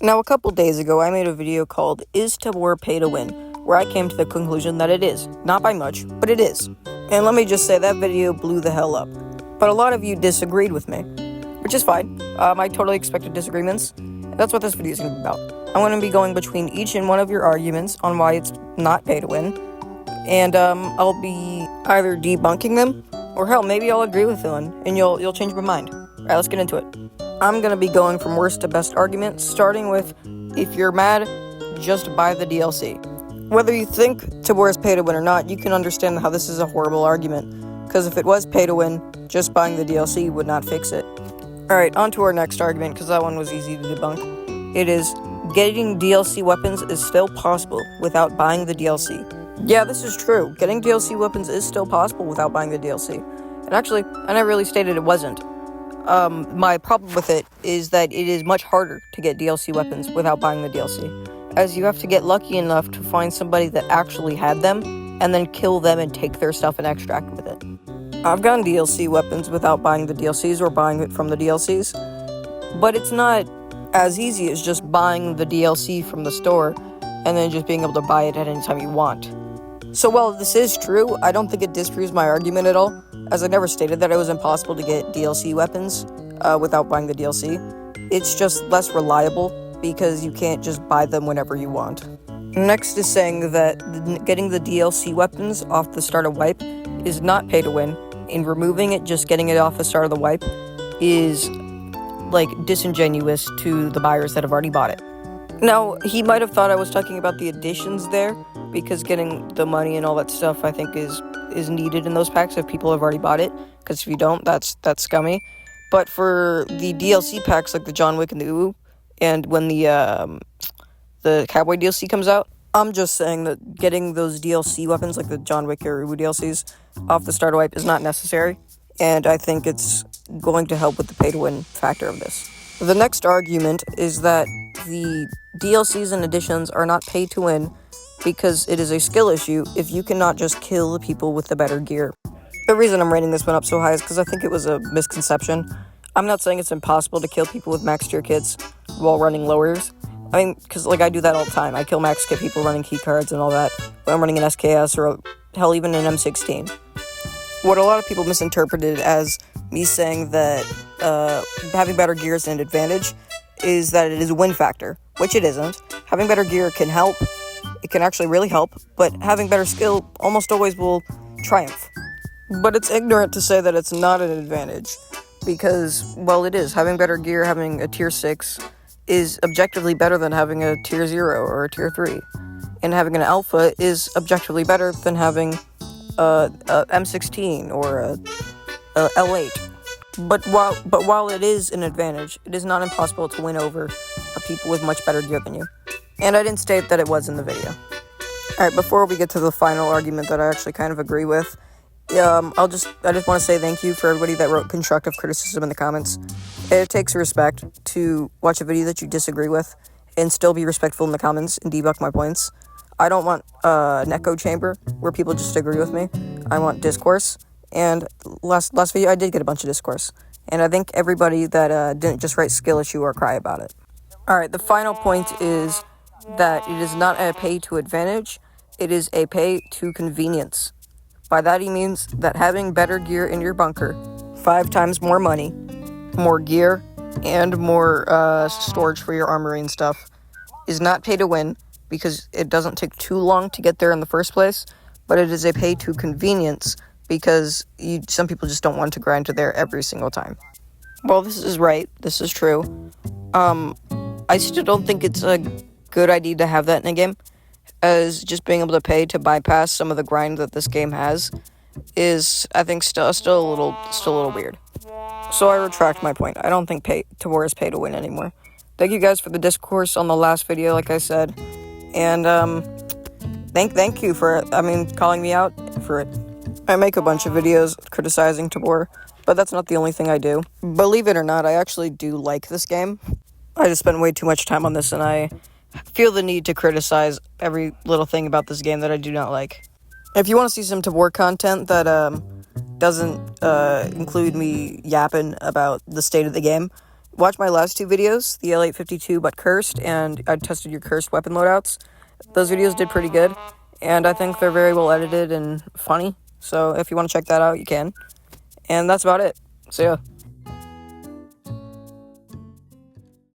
Now, a couple days ago, I made a video called Is Tabor Pay to Win, where I came to the conclusion that it is. Not by much, but it is. And let me just say, that video blew the hell up. But a lot of you disagreed with me, which is fine. I totally expected disagreements. That's what this video is going to be about. I'm going to be going between each and one of your arguments on why it's not pay to win. And I'll be either debunking them, or hell, maybe I'll agree with them, and you'll change my mind. Alright, let's get into it. I'm going to be going from worst to best argument, starting with, if you're mad, just buy the DLC. Whether you think Tabor is pay to win or not, you can understand how this is a horrible argument, because if it was pay to win, just buying the DLC would not fix it. Alright, on to our next argument, because that one was easy to debunk. It is, getting DLC weapons is still possible without buying the DLC. Yeah, this is true. Getting DLC weapons is still possible without buying the DLC. And actually, I never really stated it wasn't. My problem with it is that it is much harder to get DLC weapons without buying the DLC, as you have to get lucky enough to find somebody that actually had them, and then kill them and take their stuff and extract with it. I've gotten DLC weapons without buying the DLCs or buying it from the DLCs, but it's not as easy as just buying the DLC from the store and then just being able to buy it at any time you want. So while this is true, I don't think it disproves my argument at all, as I never stated that it was impossible to get DLC weapons without buying the DLC. It's just less reliable because you can't just buy them whenever you want. Next is saying that getting the DLC weapons off the start of wipe is not pay to win, and removing it, just getting it off the start of the wipe, is like disingenuous to the buyers that have already bought it. Now, he might have thought I was talking about the additions there, because getting the money and all that stuff, I think, is needed in those packs if people have already bought it, because if you don't, that's scummy. But for the DLC packs, like the John Wick and the Uwu, and when the Cowboy DLC comes out, I'm just saying that getting those DLC weapons, like the John Wick or Uwu DLCs, off the starter wipe is not necessary, and I think it's going to help with the pay-to-win factor of this. The next argument is that the DLCs and additions are not pay-to-win because it is a skill issue if you cannot just kill the people with the better gear. The reason I'm rating this one up so high is because I think it was a misconception. I'm not saying it's impossible to kill people with max tier kits while running lowers. I mean, because I do that all the time. I kill max kit people running keycards and all that when I'm running an SKS or, hell, even an M16. What a lot of people misinterpreted as me saying that having better gear is an advantage is that it is a win factor, which it isn't. Having better gear can help. It can actually really help, but having better skill almost always will triumph. But it's ignorant to say that it's not an advantage, because, well, it is. Having better gear, having a tier 6, is objectively better than having a tier 0 or a tier 3. And having an alpha is objectively better than having a M16 or a L8. But while it is an advantage, it is not impossible to win over people with much better gear than you. And I didn't state that it was in the video. Alright, before we get to the final argument that I actually kind of agree with, I just want to say thank you for everybody that wrote constructive criticism in the comments. It takes respect to watch a video that you disagree with and still be respectful in the comments and debunk my points. I don't want an echo chamber where people just agree with me. I want discourse. And last video, I did get a bunch of discourse. And I think everybody that didn't just write skill issue or cry about it. Alright, the final point is that it is not a pay to advantage, it is a pay to convenience. By that he means that having better gear in your bunker, 5 times more money, more gear, and more storage for your armory and stuff, is not pay to win, because it doesn't take too long to get there in the first place, but it is a pay to convenience, because some people just don't want to grind to there every single time. Well, this is right, this is true. I still don't think it's a good idea to have that in a game, as just being able to pay to bypass some of the grind that this game has is, I think, still a little weird. So I retract my point. I don't think Tabor is pay to win anymore. Thank you guys for the discourse on the last video, like I said, and thank you for calling me out for it. I make a bunch of videos criticizing Tabor, but that's not the only thing I do. Believe it or not, I actually do like this game. I just spent way too much time on this, and I feel the need to criticize every little thing about this game that I do not like. If you want to see some Tabor content that doesn't include me yapping about the state of the game, Watch my last two videos, the L852 but cursed, and I tested your cursed weapon loadouts. Those videos did pretty good, and I think they're very well edited and funny. So if you want to check that out, you can. And that's about it. See ya.